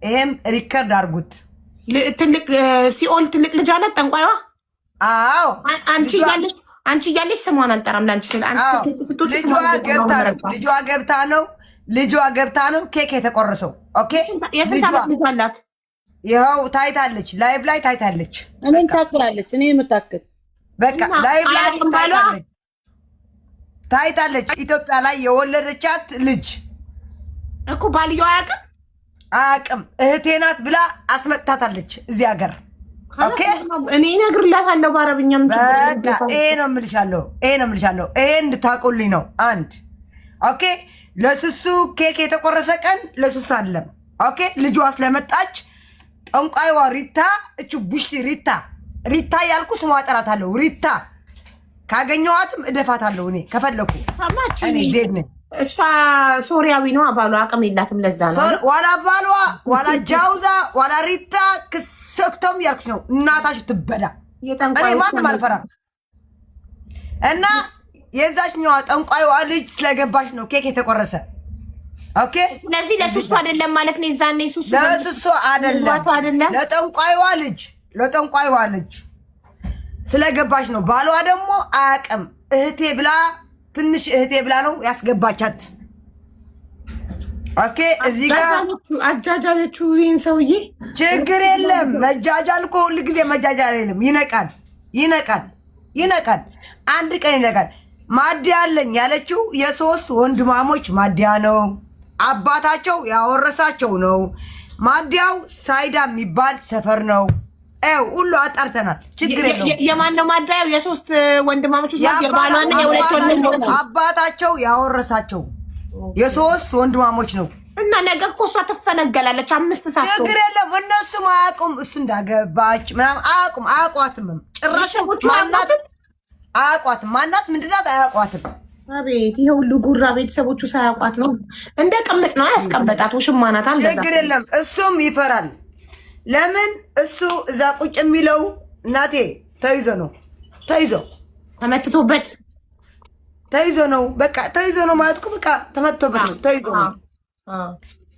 ይሄም ሪከርድ አድርጉት። ትልቅ ሲኦል ትልቅ ልጅ አላት ጠንቋይዋ። አዎ አንቺ እያለሽ ስሟን አልጠራም ላንቺ ስለ ልጇ ገብታ ነው ኬክ የተቆረሰው። ኦኬ የስንት ዓመት ልጅ አላት? ይኸው ታይታለች፣ ላይቭ ላይ ታይታለች። እኔን ታክላለች። እኔ የምታክል በቃ ላይቭ ላይ ታይታለች። ኢትዮጵያ ላይ የወለደቻት ልጅ እኮ ባልየው አያውቅም። እህቴ ናት ብላ አስመጥታታለች እዚህ ሀገር። ኦኬ እኔ እነግርላታለሁ በአረብኛ። ምን ችግር? ይሄ ነው የምልሻለሁ። ይሄ እንድታውቁልኝ ነው። አንድ ኦኬ። ለሱሱ ኬክ የተቆረሰ ቀን ለሱሱ አለም። ኦኬ ልጇ ስለመጣች ጠንቋይዋ ሪታ እቺ ቡሽ ሪታ ያልኩ ስሟ እጠራታለሁ። ሪታ ካገኘኋትም እደፋታለሁ። እኔ ከፈለኩ እኔ ዴድ ነኝ። እሷ ሶሪያዊ ነው። ባሏ አቅም የላትም። ለዛ ነው ዋላ ባሏ ዋላ ጃውዛ ዋላ ሪታ ክሰክተም ያልኩሽ ነው። እናታችሁ ትበዳ። እኔ ማንም አልፈራም። እና የዛችኛዋ ጠንቋይዋ ልጅ ስለገባች ነው ኬክ የተቆረሰ። ኦኬ ስለዚህ ለሱሱ አይደለም ማለት ነው። የዛኔ ሱሱ ለሱሱ አይደለም፣ ለጠንቋይዋ ልጅ ስለገባች ነው። ባሏ ደግሞ አያውቅም። እህቴ ብላ ትንሽ እህቴ ብላ ነው ያስገባቻት። ኦኬ እዚህ ጋር አጃጃለችው ይሄን ሰውዬ። ችግር የለም መጃጃል እኮ ሁሉ ጊዜ መጃጃል የለም። ይነቃል። አንድ ቀን ይነቃል። ማዲያ አለኝ ያለችው የሶስት ወንድማሞች ማዲያ ነው። አባታቸው ያወረሳቸው ነው። ማዲያው ሳይዳ የሚባል ሰፈር ነው። ሁሉ አጣርተናል። ችግር የለውም። የማን ነው ማዳያው? የሶስት ወንድማሞች የባሏና የሁለት ወንድሞች አባታቸው ያወረሳቸው የሶስት ወንድማሞች ነው። እና ነገ እኮ እሷ ትፈነገላለች። 5 ሰዓት ችግር የለም። እነሱም አያውቁም እሱ እንዳገባች ምናምን አያውቋትም። ጭራሽ ማናት ምንድናት አያውቋትም። አቤት ይሄ ሁሉ ጉራ ቤተሰቦቹ ሳያውቋት ነው እንደ ቅምጥ ነው ያስቀመጣት። ውሽማ ናት። ችግር የለም። እሱም ይፈራል። ለምን እሱ እዛ ቁጭ የሚለው እናቴ ተይዞ ተመትቶበት ነው። በቃ ተይዞ ነው ማለት እኮ በቃ ተመትቶበት ነው። ተይዞ ነው።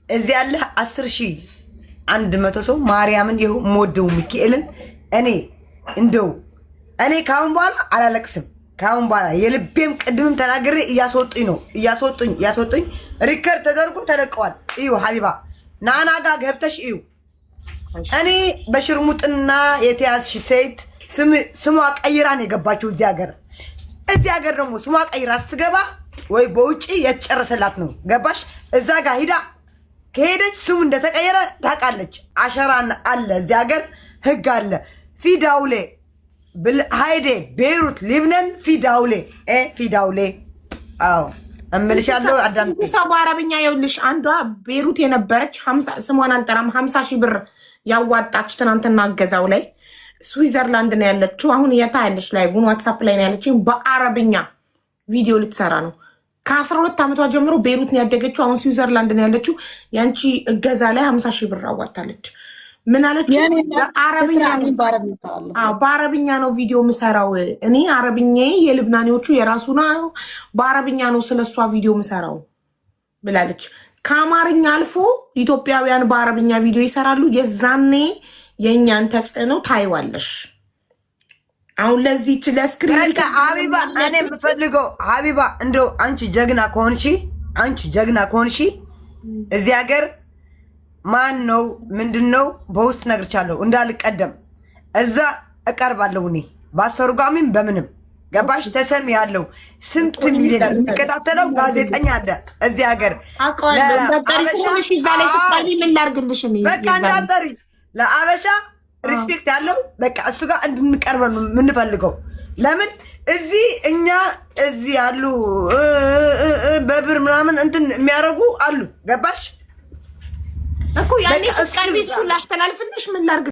እዚህ ያለ 10,100 ሰው ማርያምን የምወደው ሚካኤልን እኔ ካሁን በኋላ አላለቅስም። ካሁን በኋላ የልቤም ቅድምም ተናግሬ እያስወጡኝ ሪከርድ ተደርጎ ተለቀዋል። እዩ ሀቢባ ናናጋ ገብተሽ እዩ። እኔ በሽርሙጥና የተያዝሽ ሴት ስሟ ቀይራ ነው የገባችው እዚህ ሀገር ደግሞ ስሟ ቀይራ ስትገባ ወይ በውጪ የተጨረሰላት ነው። ገባሽ? እዛ ጋር ሂዳ ከሄደች ስሙ እንደተቀየረ ታውቃለች። አሸራን አለ እዚህ ሀገር ህግ አለ። ፊዳውሌ ሃይዴ ቤይሩት ሊብነን ፊዳውሌ አዎ እምልሻለሁ። አዳምጪ። ሰው በአረብኛ ይኸውልሽ፣ አንዷ ቤይሩት የነበረች ስሟን አልጠራም 50 ሺህ ብር ያዋጣች ትናንትና አገዛው ላይ ስዊዘርላንድ ነው ያለችው። አሁን የታያለች ላይቭን ዋትሳፕ ላይ ነው ያለችው። በአረብኛ ቪዲዮ ልትሰራ ነው። ከ12 ዓመቷ ጀምሮ ቤይሩት ነው ያደገችው። አሁን ስዊዘርላንድ ነው ያለችው። ያንቺ እገዛ ላይ 50 ሺህ ብር አዋጣለች። ምን አለች? በአረብኛ ነው ቪዲዮ ምሰራው እኔ። አረብኛ የልብናኔዎቹ የራሱ ነው። በአረብኛ ነው ስለሷ ቪዲዮ ምሰራው ብላለች። ከአማርኛ አልፎ ኢትዮጵያውያን በአረብኛ ቪዲዮ ይሰራሉ። የዛኔ የእኛን ተጽዕኖ ታይዋለሽ። አሁን ለዚህች ለስክሪን ሀቢባ እኔ የምፈልገው ሀቢባ እንደው አንቺ ጀግና ከሆንሺ እዚህ ሀገር ማን ነው ምንድን ነው በውስጥ ነግርቻለሁ እንዳልቀደም እዛ እቀርባለሁ። እኔ በአስተርጓሚም በምንም ገባሽ? ተሰሚ ያለው ስንት ሚሊዮን የሚከታተለው ጋዜጠኛ አለ እዚህ ሀገር። በቃ እንዳጠሪ ለአበሻ ሪስፔክት ያለው በቃ እሱ ጋር እንድንቀርበ ነው የምንፈልገው። ለምን እዚህ እኛ እዚህ ያሉ በብር ምናምን እንትን የሚያደርጉ አሉ። ገባሽ? እኮ ያኔ ስቀርቢ እሱ ላስተላልፍልሽ ምን ላድርግ?